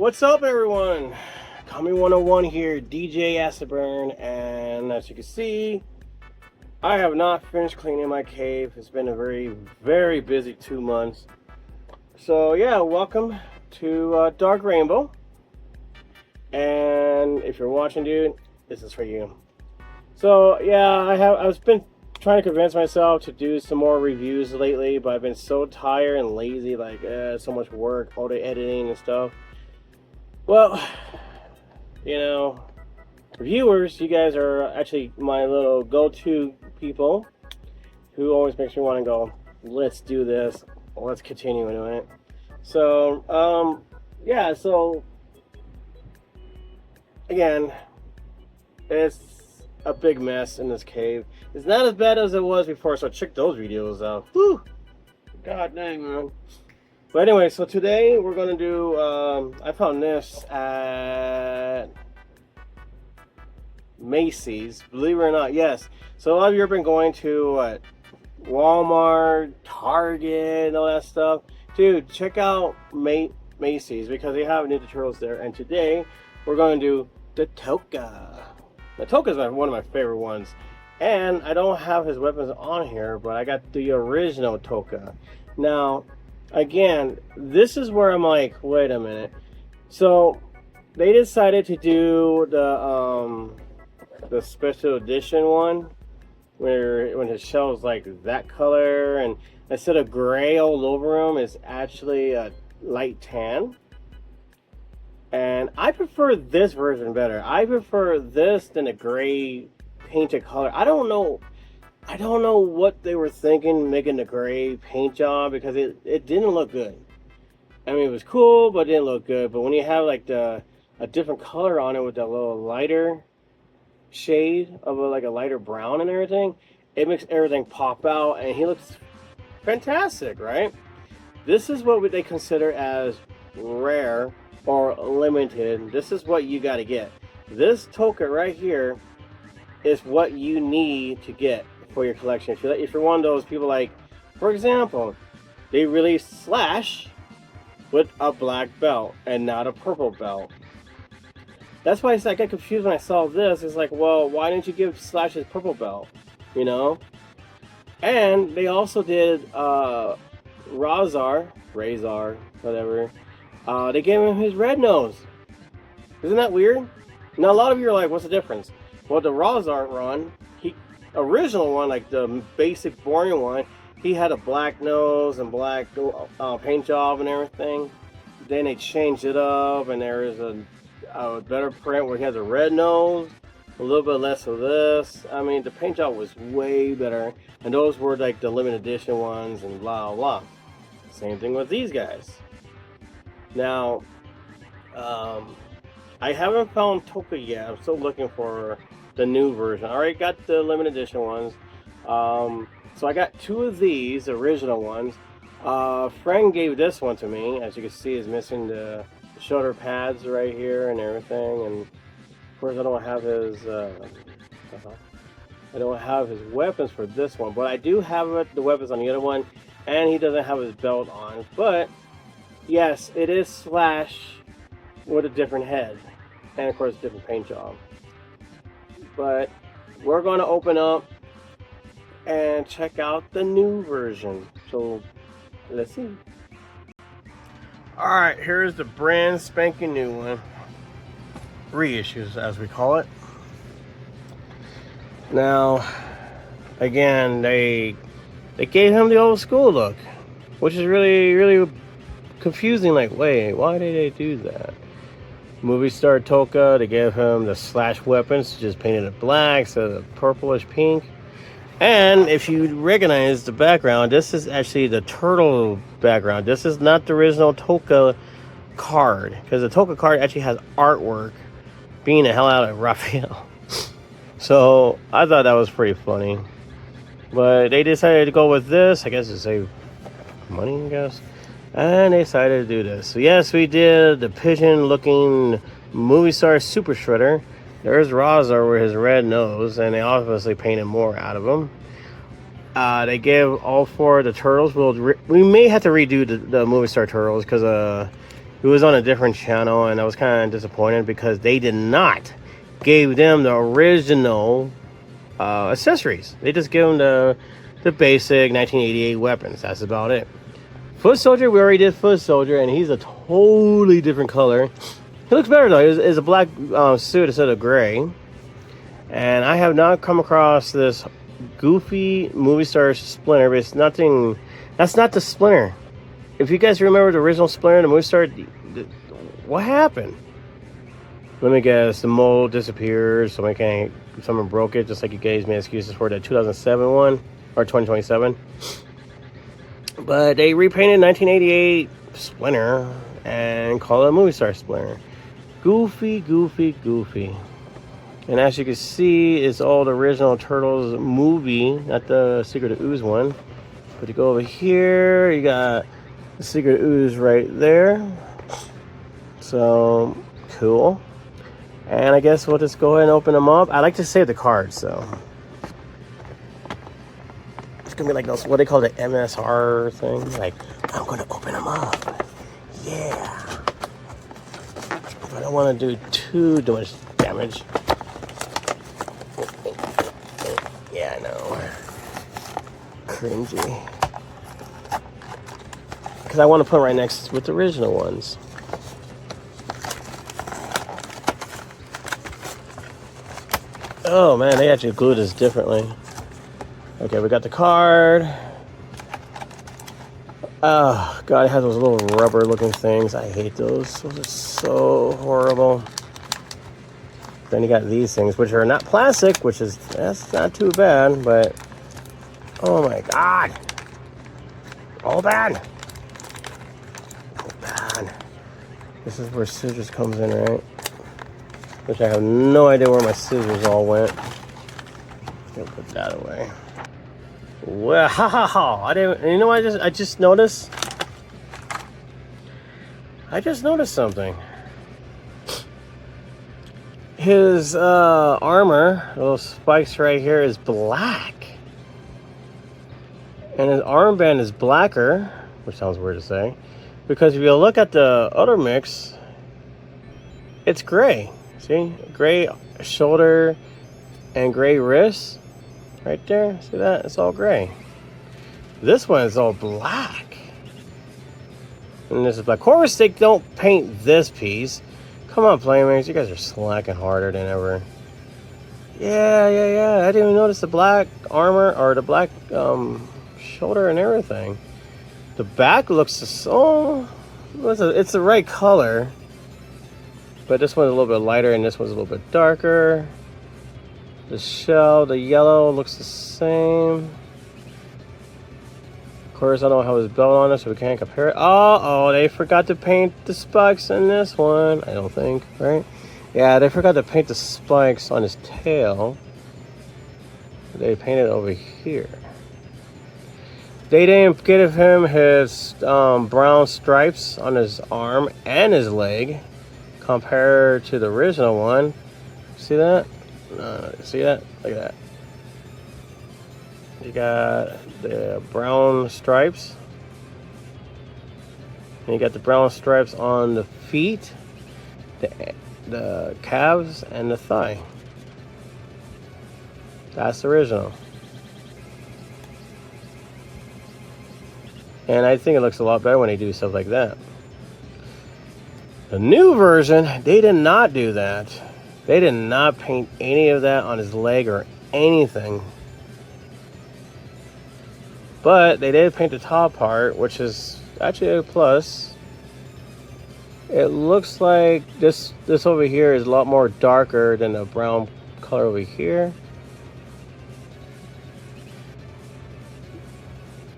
What's up, everyone? Kami 101 here, DJ Asaburn, and as you can see, I have not finished cleaning my cave. It's been a very busy 2 months. So yeah, welcome to Dark Rainbow. And if you're watching, dude, this is for you. So yeah, I've been trying to convince myself to do some more reviews lately, but I've been so tired and lazy, like so much work, all the editing and stuff. Well, you know, reviewers, you guys are actually my little go-to people who always makes me want to go, let's do this, let's continue doing it. So, yeah, so, again, it's a big mess in this cave. It's not as bad as it was before, so check those videos out. Whew! God dang, man. But anyway, so today we're going to do, I found this at Macy's, believe it or not, yes. So a lot of you have been going to Walmart, Target, and all that stuff. Dude, check out Macy's because they have Ninja Turtles there. And today we're going to do the Tokka. The Tokka is one of my favorite ones. And I don't have his weapons on here, but I got the original Tokka. Now, again, this is where I'm like, wait a minute. So they decided to do the special edition one, when his shell is like that color, and instead of gray all over him, it's actually a light tan. And I prefer this version better. I prefer this than a gray painted color. I don't know what they were thinking making the gray paint job, because it didn't look good. I mean, it was cool, but it didn't look good. But when you have like a different color on it with that little lighter shade of like a lighter brown and everything, it makes everything pop out, and he looks fantastic, right? This is what they consider as rare or limited. This is what you got to get. This Tokka right here is what you need to get for your collection. If you're one of those people, like, for example, they released Slash with a black belt and not a purple belt. That's why I got confused when I saw this. It's like, well, why didn't you give Slash his purple belt? You know? And they also did Razar, whatever. They gave him his red nose. Isn't that weird? Now, a lot of you are like, what's the difference? Well, the Razar run, original one, like the basic boring one, he had a black nose and black paint job and everything. Then they changed it up, and there is a better print where he has a red nose, a little bit less of this. I mean, the paint job was way better, and those were like the limited edition ones and blah blah. Same thing with these guys. Now, I haven't found Tokka yet. I'm still looking for the new version. I already got the limited edition ones. So I got 2 of these, the original ones. A friend gave this one to me. As you can see, it's missing the shoulder pads right here and everything. And of course, I don't have his weapons for this one, but I do have the weapons on the other one, and he doesn't have his belt on. But yes, it is Slash with a different head, and of course, a different paint job. But we're going to open up and check out the new version. So let's see. Alright, here's the brand spanking new one. Reissues, as we call it. Now, again, they gave him the old school look, which is really confusing. Like, wait, why did they do that? Movie star Tokka, they gave him the Slash weapons, just painted it black instead of the purplish pink. And if you recognize the background, this is actually the turtle background. This is not the original Tokka card, because the Tokka card actually has artwork being the hell out of Raphael. So I thought that was pretty funny. But they decided to go with this, I guess, to save money, I guess. And they decided to do this. So yes, we did the pigeon-looking movie star Super Shredder. There's Razar with his red nose, and they obviously painted more out of him. They gave all 4 of the turtles. We may have to redo the movie star turtles, because It was on a different channel, and I was kind of disappointed because they did not give them the original accessories. They just gave them the basic 1988 weapons. That's about it. Foot Soldier, we already did Foot Soldier, and he's a totally different color. He looks better though. It's a black suit instead of gray. And I have not come across this goofy movie star Splinter, but it's nothing. That's not the Splinter. If you guys remember the original Splinter, the movie star, what happened? Let me guess. The mold disappeared. Someone broke it, just like you guys made excuses for that 2007 one or 2027. But they repainted 1988 Splinter and called it a movie star Splinter. Goofy, goofy, goofy. And as you can see, it's all the original Turtles movie, not the Secret of Ooze one. But you go over here, you got the Secret of Ooze right there. So, cool. And I guess we'll just go ahead and open them up. I like to save the cards, so. It's gonna be like those, what they call the MSR thing. Like, I'm gonna open them up. Yeah. I don't want to do too much damage. Yeah, I know. Cringy. Because I want to put right next with the original ones. Oh man, they actually glued this differently. Okay, we got the card. Oh god, it has those little rubber looking things. I hate those. Those are so horrible. Then you got these things, which are not plastic, that's not too bad, but oh my god. All bad. All bad. This is where scissors comes in, right? Which I have no idea where my scissors all went. Gonna put that away. Well, ha ha ha! I didn't. You know what? I just noticed. I just noticed something. His armor, those spikes right here, is black, and his armband is blacker, which sounds weird to say, because if you look at the other mix, it's gray. See, gray shoulder and gray wrist. Right there, see that? It's all gray. This one is all black. And this is black. Of course, they don't paint this piece. Come on, Playmates, you guys are slacking harder than ever. Yeah. I didn't even notice the black armor or the black shoulder and everything. The back looks so. It's the right color. But this one's a little bit lighter and this one's a little bit darker. The shell, the yellow looks the same. Of course, I don't have his belt on it, so we can't compare it. Oh, they forgot to paint the spikes in this one. I don't think, right? Yeah, they forgot to paint the spikes on his tail. They painted over here. They didn't give him his brown stripes on his arm and his leg compared to the original one. See that? See that? Look at that. You got the brown stripes. And you got the brown stripes on the feet, the calves, and the thigh. That's the original. And I think it looks a lot better when they do stuff like that. The new version, they did not do that. They did not paint any of that on his leg or anything. But they did paint the top part, which is actually a plus. It looks like this over here is a lot more darker than the brown color over here.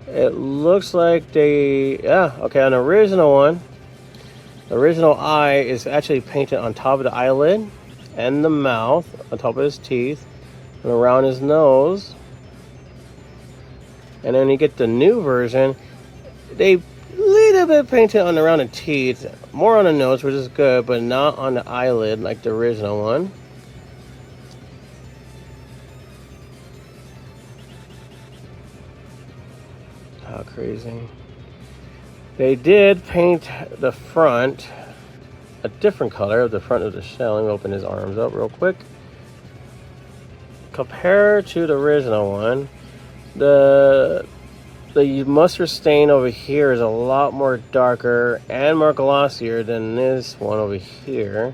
It looks like okay, on the original one, the original eye is actually painted on top of the eyelid and the mouth, on top of his teeth, and around his nose. And then you get the new version, they little bit painted on around the teeth, more on the nose, which is good, but not on the eyelid like the original one. How crazy. They did paint the front a different color of the front of the shell. Let me open his arms up real quick. Compared to the original one, the mustard stain over here is a lot more darker and more glossier than this one over here.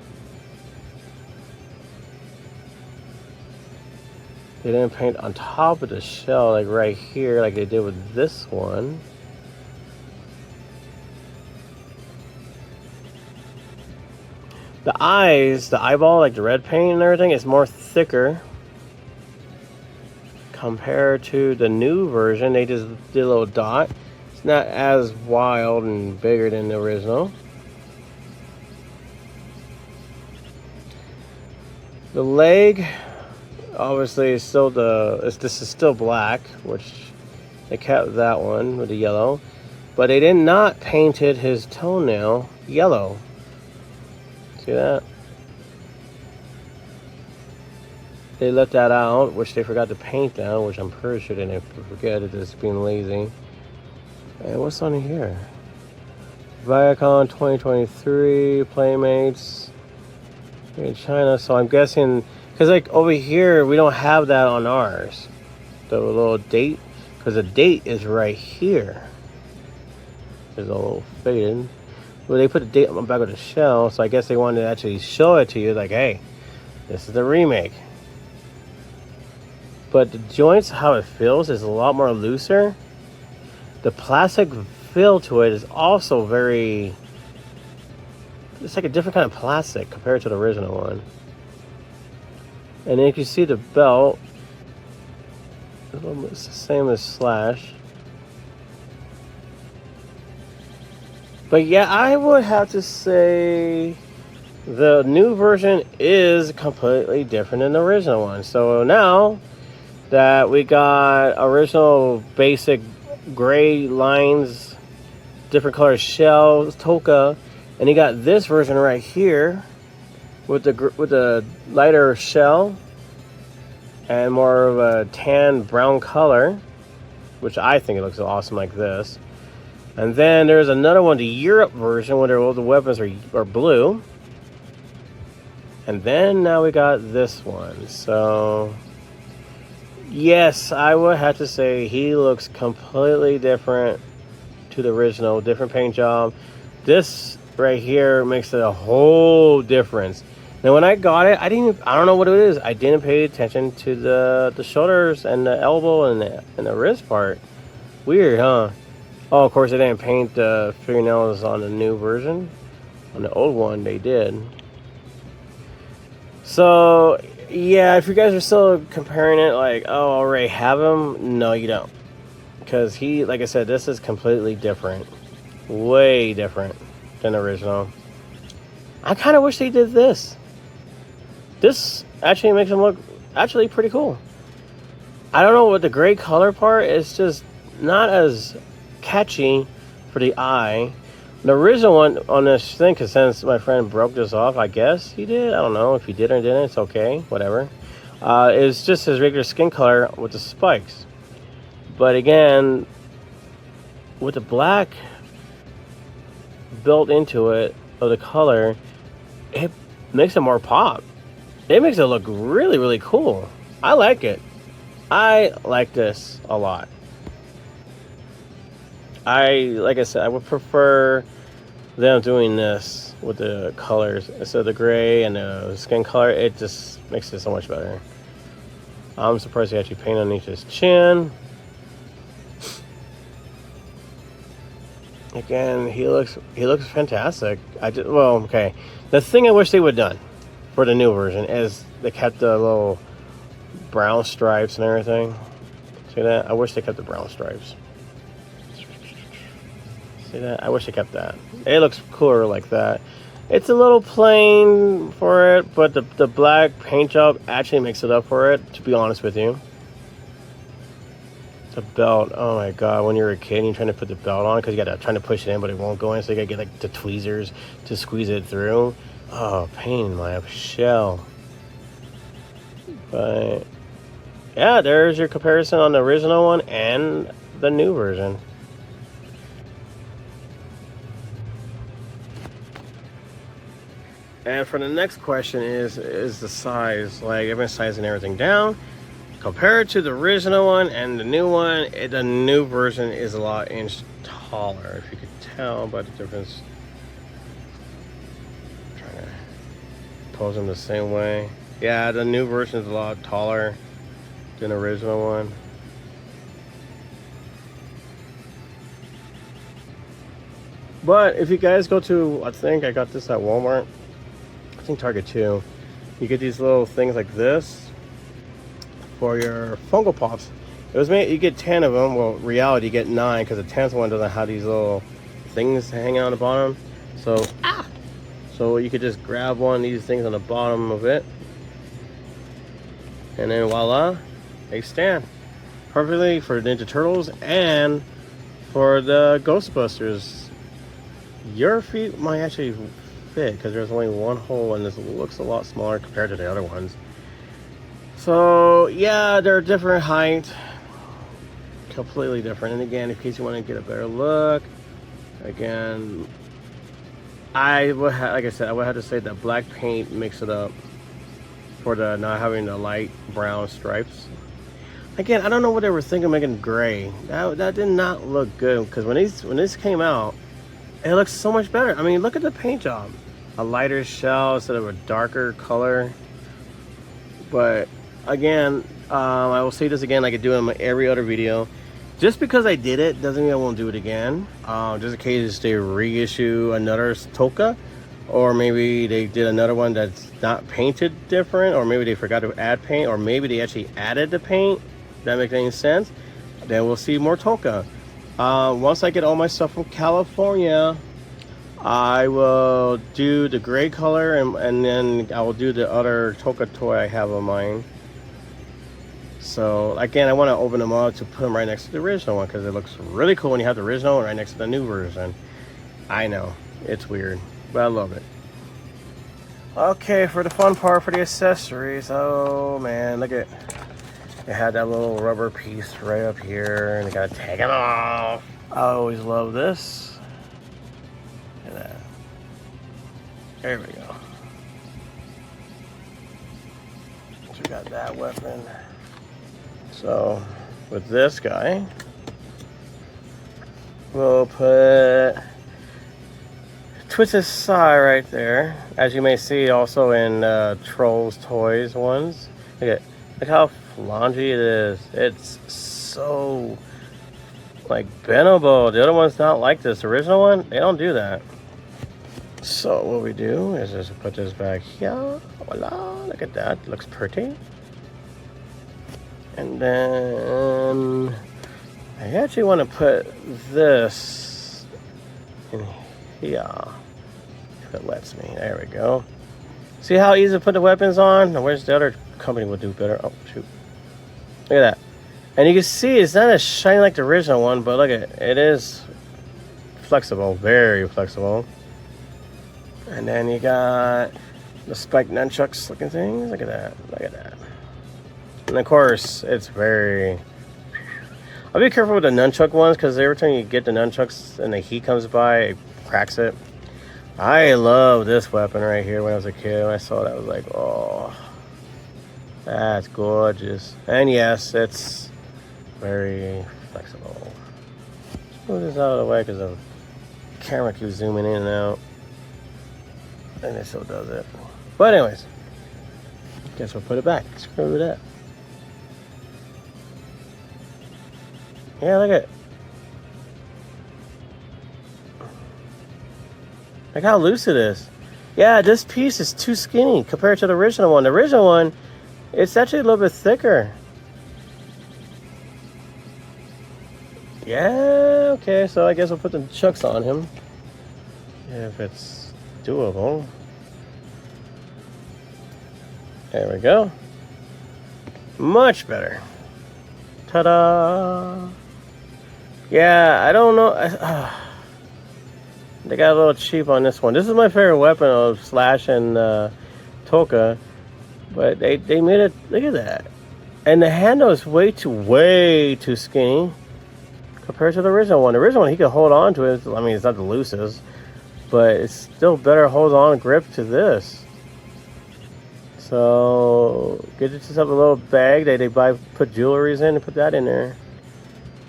They didn't paint on top of the shell like right here like they did with this one. The eyes, the eyeball, like the red paint and everything, is more thicker compared to the new version. They just did a little dot. It's not as wild and bigger than the original. The leg, obviously, is still this is still black, which they kept that one with the yellow, but they did not painted his toenail yellow. See that? They left that out, which they forgot to paint down, which I'm pretty sure they didn't forget. It is being lazy. And what's on here? Viacom 2023 Playmates in China. So I'm guessing, because like over here we don't have that on ours, the little date, because the date is right here. It's a little faded. Well, they put the date on the back of the shell, so I guess they wanted to actually show it to you, like, hey, this is the remake. But the joints, how it feels, is a lot more looser. The plastic feel to it is also very, it's like a different kind of plastic compared to the original one. And then you can see the belt, it's the same as Slash. But yeah, I would have to say the new version is completely different than the original one. So now that we got original basic gray lines, different color shells, Tokka, and you got this version right here with the lighter shell and more of a tan brown color, which I think it looks awesome like this. And then there's another one, the Europe version, where all the weapons are blue. And then now we got this one. So yes, I would have to say he looks completely different to the original, different paint job. This right here makes it a whole difference. Now when I got it, I don't know what it is. I didn't pay attention to the shoulders and the elbow and the wrist part. Weird, huh? Oh, of course they didn't paint the fingernails on the new version. On the old one they did. So yeah, if you guys are still comparing it like, oh, I already have him, no you don't. Because he, like I said, this is completely different. Way different than the original. I kind of wish they did this. This actually makes him look actually pretty cool. I don't know what the gray color part is, just not as catchy for the eye. The original one on this thing, because since my friend broke this off, I guess he did. I don't know if he did or didn't. It's okay, whatever. It's just his regular skin color with the spikes. But again, with the black built into it of the color, it makes it more pop. It makes it look really, really cool. I like it. I like this a lot. Like I said, I would prefer them doing this with the colors. So the gray and the skin color, it just makes it so much better. I'm surprised he actually painted underneath his chin. Again, he looks fantastic. Well, okay. The thing I wish they would have done for the new version is they kept the little brown stripes and everything. See that? I wish they kept the brown stripes. See that? I wish they kept that. It looks cooler like that. It's a little plain for it, but the black paint job actually makes it up for it, to be honest with you. The belt, oh my god, when you're a kid and you're trying to put the belt on because you gotta trying to push it in but it won't go in, so you gotta get like the tweezers to squeeze it through. Oh, pain in my shell. But yeah, there's your comparison on the original one and the new version. And for the next question is the size. Like, I've been sizing everything down. Compared to the original one and the new one, the new version is a lot inch taller. If you could tell by the difference. I'm trying to pose them the same way. Yeah, the new version is a lot taller than the original one. But if you guys go to, I think I got this at Walmart, I think Target too, you get these little things like this for your Funko Pops. It was made, you get 10 of them. Well, reality you get 9 because the 10th one doesn't have these little things hanging on the bottom. So you could just grab one of these things on the bottom of it, and then voila, they stand perfectly for Ninja Turtles and for the Ghostbusters. Your feet might actually fit because there's only one hole and this looks a lot smaller compared to the other ones. So yeah, they're different height, completely different. And again, in case you want to get a better look, again, I would have, like I said, I would have to say that black paint mix it up for the not having the light brown stripes. Again, I don't know what they were thinking making gray. That did not look good because when this came out, it looks so much better. I mean, look at the paint job. A lighter shell instead of a darker color. But again, I will say this again like I do in every other video. Just because I did it doesn't mean I won't do it again. Just in case they reissue another Tokka, or maybe they did another one that's not painted different, or maybe they forgot to add paint, or maybe they actually added the paint. If that makes any sense. Then we'll see more Tokka. Once I get all my stuff from California, I will do the gray color, and then I will do the other Tokka toy I have on mine. So again, I want to open them up to put them right next to the original one because it looks really cool when you have the original right next to the new version. I know, it's weird, but I love it. Okay, for the fun part, for the accessories. Oh man, look at, it had that little rubber piece right up here, and you gotta take it off. I always love this. Look at that. There we go. So we got that weapon. So with this guy, we'll put Twisted Sai right there. As you may see also in Trolls Toys ones. Look how flangey it is. It's so like bendable. The other one's not like this. The original one, they don't do that. So what we do is just put this back here. Voila, look at that. Looks pretty. And then I actually want to put this in here if it lets me. There we go. See how easy to put the weapons on? Now, where's the other company will do better? Oh shoot. Look at that. And you can see it's not as shiny like the original one, but look at it. It is flexible, very flexible. And then you got the spiked nunchucks looking things. Look at that. Look at that. And of course, it's very... I'll be careful with the nunchuck ones because every time you get the nunchucks and the heat comes by, it cracks it. I love this weapon right here when I was a kid. When I saw that, I was like, oh, that's gorgeous. And yes, it's very flexible. Let's move this out of the way because the camera keeps zooming in and out. And it still does it. But anyways, guess we'll put it back. Screw that. Yeah, look at it. Look how loose it is. Yeah, this piece is too skinny compared to the original one. The original one, it's actually a little bit thicker. Yeah, okay, so I guess we'll put the chucks on him. If it's doable. There we go. Much better. Ta-da! Yeah, I don't know. They got a little cheap on this one. This is my favorite weapon of Slash and Tokka. But they made it, look at that. And the handle is way too skinny compared to the original one. The original one, he could hold on to it. I mean, it's not the loosest, but it's still better hold on grip to this. So get yourself a little bag that they put jewelries in and put that in there,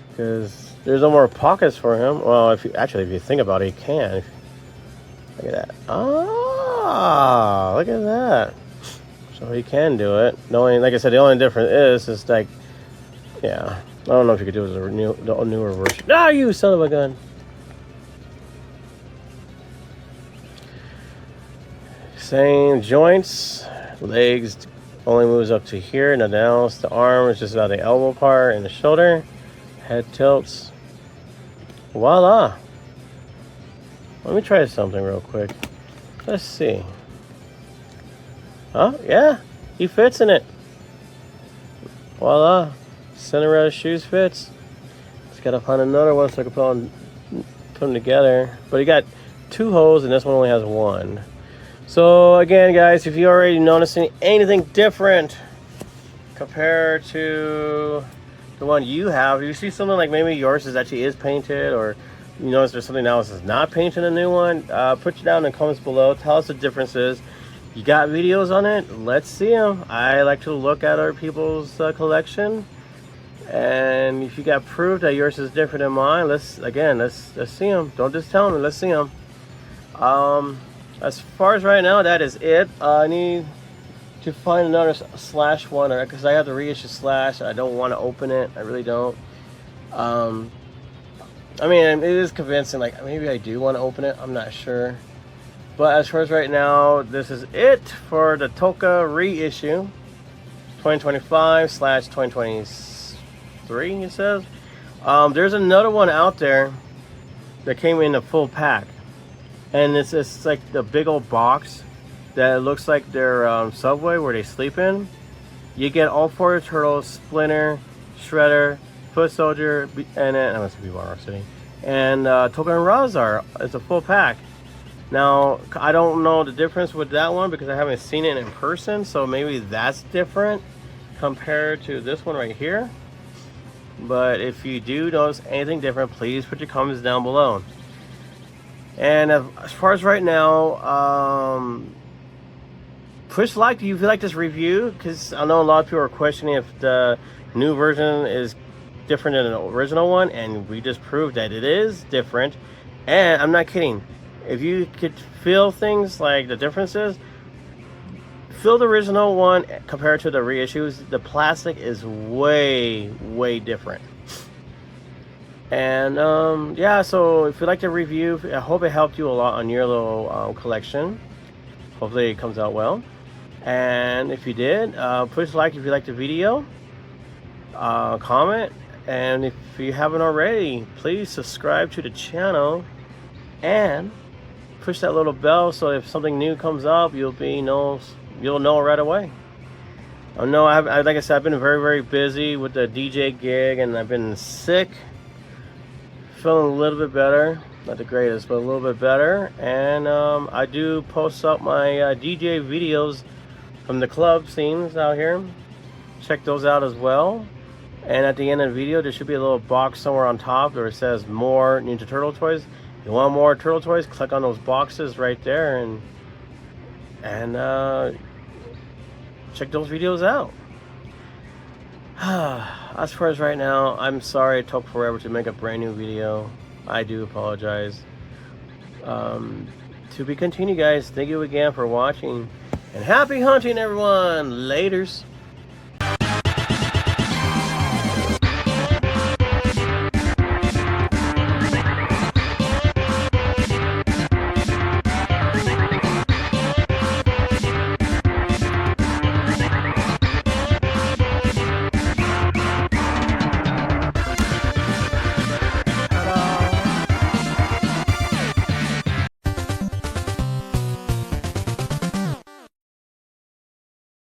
because there's no more pockets for him. Well, if you think about it, he can. Look at that. Ah, look at that. So he can do it. The only, like I said, the only difference is like, yeah. I don't know if you could do it as a newer version. Ah, you son of a gun. Same joints. Legs only moves up to here. Nothing else. The arm is just about the elbow part and the shoulder. Head tilts. Voila. Let me try something real quick. Let's see. Oh, yeah. He fits in it. Voila. Cinderella shoes fits. Just gotta find another one so I can put them together. But he got 2 holes and this one only has 1. So again, guys, if you already noticing anything different compared to the one you have, you see something like maybe yours is painted, or you notice there's something else that's not painted, a new one, put it down in the comments below. Tell us the differences. You got videos on it? Let's see them. I like to look at other people's collection, and if you got proof that yours is different than mine, let's see them. Don't just tell me. Let's see them. As far as right now, that is it. I need to find another slash one, because I have the reissue slash. I don't want to open it. I really don't. I mean, it is convincing. Like, maybe I do want to open it. I'm not sure. But as far as right now, this is it for the Tokka reissue 2025/2023. It says. There's another one out there that came in a full pack. And it's like the big old box that looks like their Subway where they sleep in. You get all 4 turtles, Splinter, Shredder, Foot Soldier, and then I must be Rock City, and Tokka and Razar. It's a full pack. Now I don't know the difference with that one because I haven't seen it in person, so maybe that's different compared to this one right here. But if you do notice anything different, please put your comments down below. And as far as right now, push like if you like this review, because I know a lot of people are questioning if the new version is different than the original one, and we just proved that it is different. And I'm not kidding. If you could feel things like the differences, feel the original one compared to the reissues. The plastic is way different. And yeah, so if you like the review, I hope it helped you a lot on your little collection. Hopefully it comes out well. And if you did, push like if you liked the video, comment, and if you haven't already, please subscribe to the channel and push that little bell so if something new comes up, you'll know right away. I know like I said, I've been very busy with the DJ gig, and I've been sick. Feeling a little bit better, not the greatest, but a little bit better. And I do post up my DJ videos from the club scenes out here. Check those out as well. And at the end of the video, there should be a little box somewhere on top where it says more Ninja Turtle toys. If you want more turtle toys, click on those boxes right there and check those videos out. As far as right now, I'm sorry it took forever to make a brand new video. I do apologize. To be continued, guys. Thank you again for watching, and happy hunting, everyone. Laters.